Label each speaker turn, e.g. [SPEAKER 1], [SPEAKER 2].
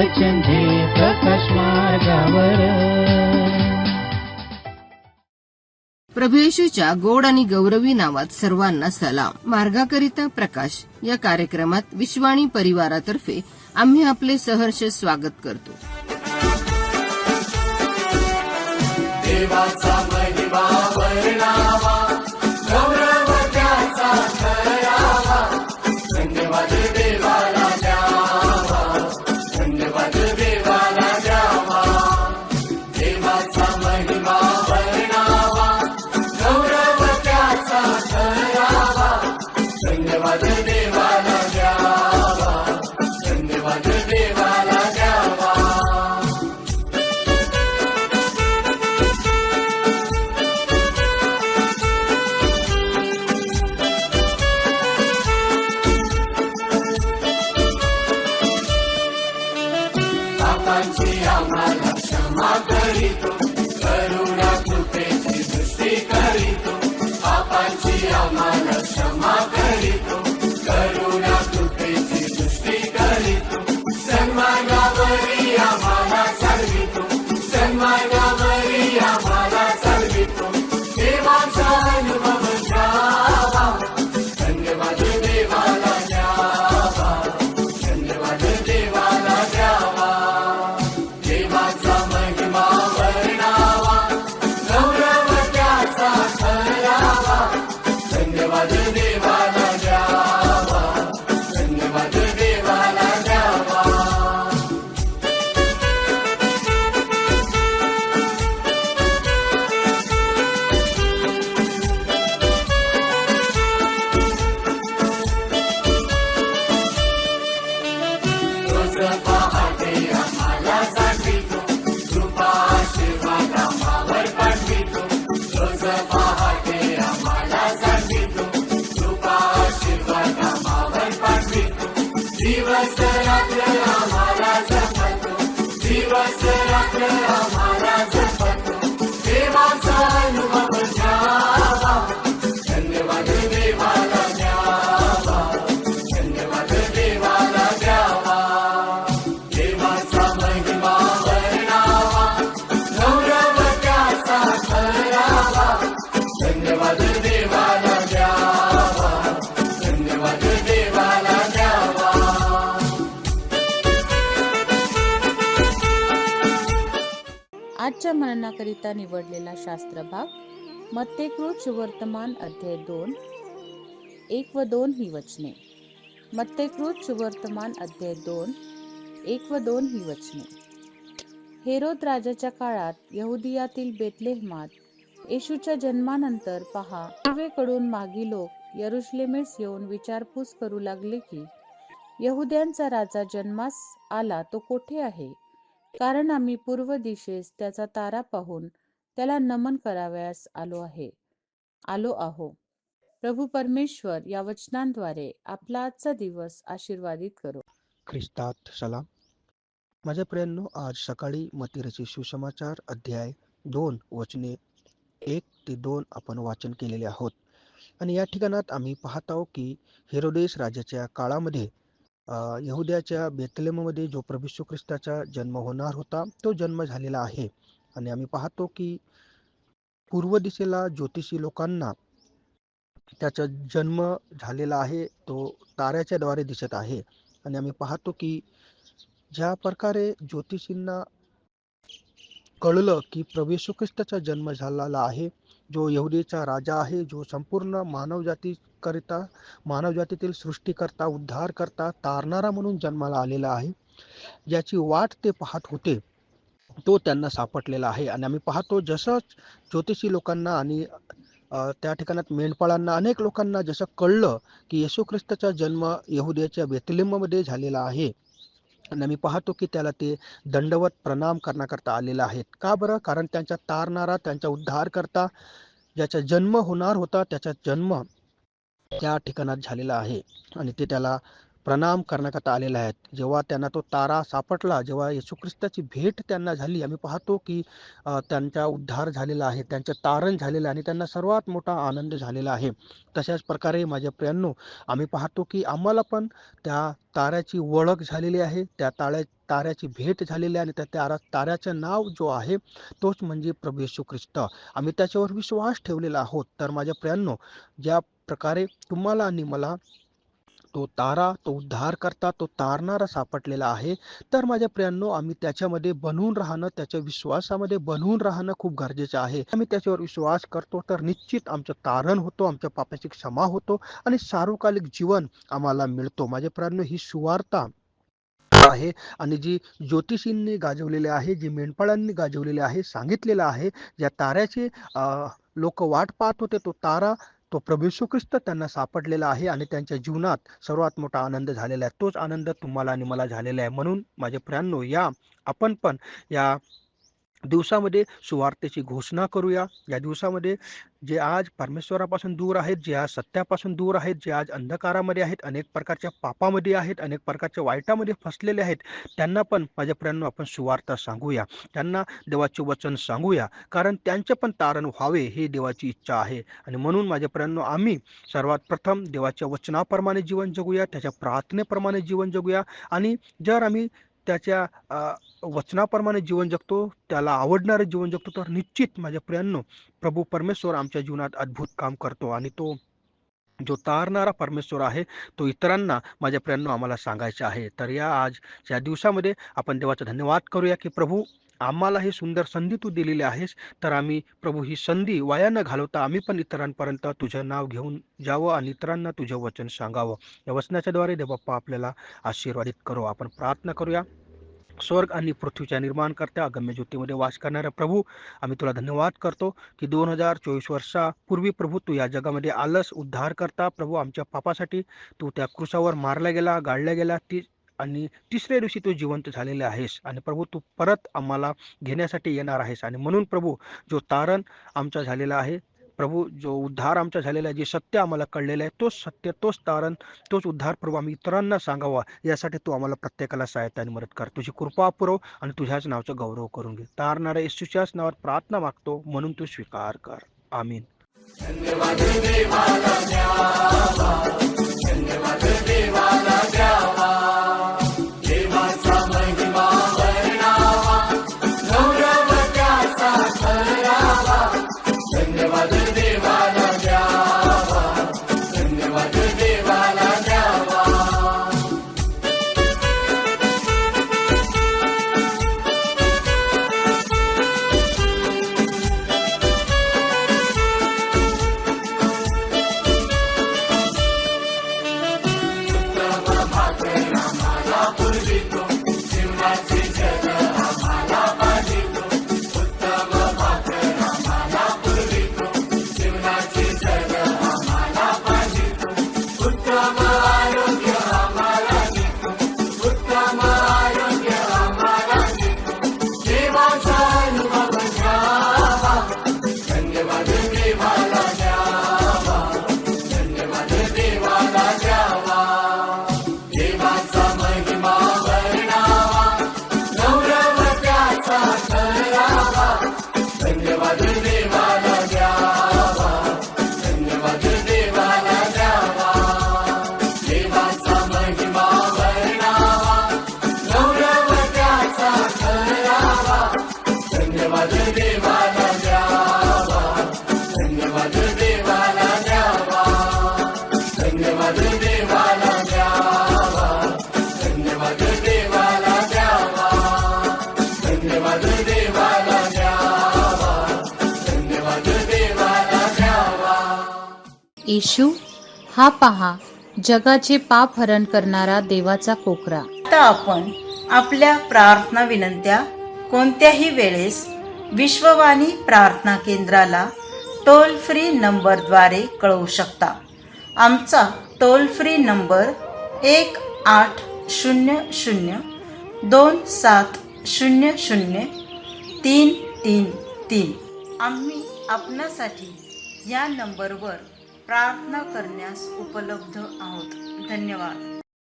[SPEAKER 1] वचन दे प्रकाश मार्गावर.
[SPEAKER 2] प्रभू येशूच्या गोड आणि गौरवी नावात सर्वांना सलाम. मार्गाकरिता प्रकाश या कार्यक्रमात विश्वाणी परिवारातर्फे आम्ही आपले सहर्ष स्वागत करतो.
[SPEAKER 3] देवाचा महिमा वर्णावा, गौरव त्याचा करावा, धन्यवाद देवाला द्यावा, धन्यवाद देवाला द्यावा. देवाचा महिमा वर्णावा, गौरव त्याचा करावा, धन्यवाद देवाला द्यावा, धन्यवाद देवाला द्यावा. पापांची आम्हाला क्षमा करीतो, करुणा कृपेची दृष्टी करीतो. पापांची आम्हाला क्षमा करीतो, करुणा कृपेची दृष्टी करीतो. सन्मानावरी आम्हाला चालवितो, सन्मानावरी आम्हाला चालवितो. देवाचा अनुभव घ्यावा, धन्यवाद देवाला द्यावा, धन्यवाद देवाला द्यावा. देवाचा महिमा वर्णावा, गौरव त्याचा करावा, धन्यवाद देवाला द्यावा, धन्यवाद देवाला द्यावा. रोज पहाटे आम्हाला साठवितो, कृपा आशीर्वाद आम्हावर पाठवितो. रोज पहाटे आम्हाला साठवितो, कृपा आशीर्वाद आम्हावर पाठवितो. दिवस रात्र आम्हाला जपतो, दिवस रात्र आम्हाला जपतो. देवाचा अनुभव घ्यावा, धन्यवाद देवाला द्यावा, धन्यवाद देवाला द्यावा. देवाचा महिमा वर्णावा, गौरव त्याचा करावा, धन्यवाद देवाला द्यावा, धन्यवाद देवाला द्यावा.
[SPEAKER 4] आजच्या मननाकरिता निवडलेला शास्त्र भाग मत्तेकृत सुवर्तमान अध्याय 2, 1 व 2 ही वचने. मत्तेकृत सुवर्तमान अध्याय 2, 1 व 2 ही वचने. हेरोद राजाच्या काळात यहुदियातील बेतलेहमात येशूच्या जन्मानंतर पहा, पूर्वेकडून मागी लोक यरुशलेमेस येऊन विचारपूस करू लागले की यहुद्यांचा राजा जन्मास आला तो कोठे आहे? कारण आम्ही पूर्व दिशेस त्याचा तारा पाहून त्याला नमन करावयास आलो आहो. प्रभू परमेश्वर या वचनांद्वारे आपला आजचा दिवस आशीर्वादित करो.
[SPEAKER 5] ख्रिस्तात सलाम. माझ्या प्रियांनो, आज सकाळी मत्ती सुसमाचार अध्याय 2 वचने 1 ते 2 आपण वाचन केलेले आहोत. आणि या ठिकाणात आम्ही पाहत आहोत की हेरोदेस राजाच्या काळामध्ये यहुद्याच्या बेतलेहममध्ये जो प्रभू येशू ख्रिस्ताचा जन्म होणार होता तो जन्म झालेला आहे. आणि आम्ही पाहतो की पूर्व दिशेला ज्योतिषी लोकांना त्याचा जन्म झालेला आहे, तो ताऱ्याच्या द्वारे दिसत आहे. आणि आम्ही पाहतो की ज्या प्रकारे ज्योतिषींना कळलं की प्रभू येशू ख्रिस्ताचा जन्म झालेला आहे, जो यहुदीचा राजा आहे, जो संपूर्ण मानवजातीतील सृष्टीकर्ता, उद्धारकर्ता, तारणारा म्हणून जन्माला आलेला आहे, ज्याची वाट ते पाहत होते, तो त्यांना सापडलेला आहे. आणि आम्ही पाहतो जसं ज्योतिषी लोकांना आणि त्या ठिकाणात मेंढपाळांना, अनेक लोकांना जसं कळलं की येशू ख्रिस्ताचा जन्म यहुदियाच्या बेतलेहममध्ये झालेला आहे, आणि आम्ही पाहतो की त्याला ते दंडवत प्रणाम करण्याकरता आलेला आहेत. का बरं? कारण त्यांचा तारणारा, त्यांचा उद्धारकर्ता, ज्याचा जन्म होणार होता, त्याचा जन्म त्या ठिकाणात झालेला आहे. आणि ते त्याला प्रणाम करण्याकरता आलेले आहेत. जेव्हा त्यांना तो तारा सापडला, जेव्हा येशू ख्रिस्ताची भेट त्यांना झाली, आम्ही पाहतो की त्यांचा उद्धार झालेला आहे, त्यांचं तारण झालेलं आहे आणि त्यांना सर्वात मोठा आनंद झालेला आहे. तशाच प्रकारे माझ्या प्रियांनो, आम्ही पाहतो की आम्हाला पण त्या ताऱ्याची ओळख झालेली आहे, त्या ताऱ्याची भेट झालेली आहे आणि त्या ताऱ्याचं नाव जो आहे तोच म्हणजे प्रभू येशू ख्रिस्त. आम्ही त्याच्यावर विश्वास ठेवलेला आहोत. तर माझ्या प्रियांनो, ज्या प्रकारे तुम्हाला आणि मला तो तारा, तो उद्धार करता, तो तारणारा सापडलेला आहे, तर माझ्या प्रियांनो, आम्ही त्याच्यामध्ये बनून राहणं, त्याच्या विश्वासामध्ये बनून राहणं खूप गरजेचं आहे. आम्ही त्याच्यावर विश्वास करतो तर निश्चित आमचं तारण होतो, आमच्या पापाची क्षमा होतो आणि सार्वकालिक जीवन आम्हाला मिळतो. माझ्या प्रियांनो, ही सुवार्ता आहे आणि जी ज्योतिषींनी गाजवलेले आहे, जी मेंढपाळांनी गाजवलेले आहे, सांगितलेलं आहे, ज्या ताऱ्याचे लोक वाट पाहत होते, तो तारा, तो प्रभू येशू ख्रिस्त त्यांना सापडलेला आहे आणि त्यांच्या जीवनात सर्वात मोठा आनंद झालेला आहे. तोच आनंद तुम्हाला आणि मला झालेला आहे. म्हणून माझ्या प्रियांनो, या आपण पण या दिवसामध्ये सुवार्तेची घोषणा करूया. या दिवसामध्ये जे आज परमेश्वरापासून दूर आहेत, जे आज सत्यापासून दूर आहेत, जे आज अंधकारामध्ये आहेत, अनेक प्रकारच्या पापामध्ये आहेत, अनेक प्रकारच्या वाईटामध्ये फसलेले आहेत, त्यांना पण माझ्या प्रियांनो आपण सुवार्ता सांगूया, त्यांना देवाचे वचन सांगूया, कारण त्यांचे पण तारण व्हावे ही देवाची इच्छा आहे. आणि म्हणून माझ्या प्रियांनो, आम्ही सर्वात प्रथम देवाच्या वचनाप्रमाणे जीवन जगूया, त्याच्या प्रार्थनेप्रमाणे जीवन जगूया आणि जर आम्ही त्याच्या वचनाप्रमाणे जीवन जगतो, त्याला आवडणारे जीवन जगतो, तर निश्चित माझ्या प्रियांनो, प्रभू परमेश्वर आमच्या जीवनात अद्भुत काम करतो आणि तो जो तारणारा परमेश्वर आहे, तो इतरांना माझ्या प्रियांनो आम्हाला सांगायचा आहे. तर या दिवसामध्ये आपण देवाचा धन्यवाद करूया की प्रभू, आम्हाला ही सुंदर संधी तू दिलेली आहेस, तर आम्ही प्रभू ही संधी वाया न घालवता आम्ही पण इतरांपर्यंत तुझं नाव घेऊन जावं आणि इतरांना तुझं वचन सांगावं. या वचनाच्या द्वारे देवबाप्पा आपल्याला आशीर्वादित करो. आपण प्रार्थना करूया. स्वर्ग आणि पृथ्वीच्या निर्माणकर्त्या, अगम्य ज्योतीमध्ये वास करणाऱ्या प्रभू, आम्ही तुला धन्यवाद करतो की 2024 वर्षापूर्वी प्रभू तू या जगामध्ये आलस उद्धार करता. प्रभू, आमच्या पापासाठी तू त्या क्रूसावर मारला गेला, गाळला गेला, आणि तिसऱ्या दिवशी तू जिवंत झालेले आहेस आणि प्रभू तू परत आम्हाला घेण्यासाठी येणार आहेस. आणि म्हणून प्रभू, जो तारण आमचा झालेला आहे प्रभू, जो उद्धार आमचा झालेला आहे, जे सत्य आम्हाला कळलेलं आहे, तोच सत्य, तोच तारण, तोच उद्धार प्रभू आम्ही इतरांना सांगावा, यासाठी तू आम्हाला प्रत्येकाला सहायता आणि मदत कर. तुझी कृपा पुरव आणि तुझ्याच नावाचा गौरव करून घे. तारणाऱ्या येशूच्याच नावात प्रार्थना मागतो, म्हणून तू स्वीकार कर. आमीन.
[SPEAKER 3] धन्यवाद देवाला द्यावा, धन्यवाद देवाला द्यावा, देवाचा महिमा वर्णावा, गौरव त्याचा ठरावा. धन्यवाद देवाला द्यावा, धन्यवाद देवाला द्यावा.
[SPEAKER 4] येशू, हा पहा जगाचे पाप हरण करणारा देवाचा कोकरा.
[SPEAKER 6] आता आपण आपल्या प्रार्थना विनंत्या कोणत्याही वेळेस विश्ववाणी प्रार्थना केंद्राला टोल फ्री नंबरद्वारे कळवू शकता. आमचा टोल फ्री नंबर 1-800-2700-333. आम्ही आपणासाठी या नंबरवर प्रार्थना करण्यास उपलब्ध आहोत. धन्यवाद.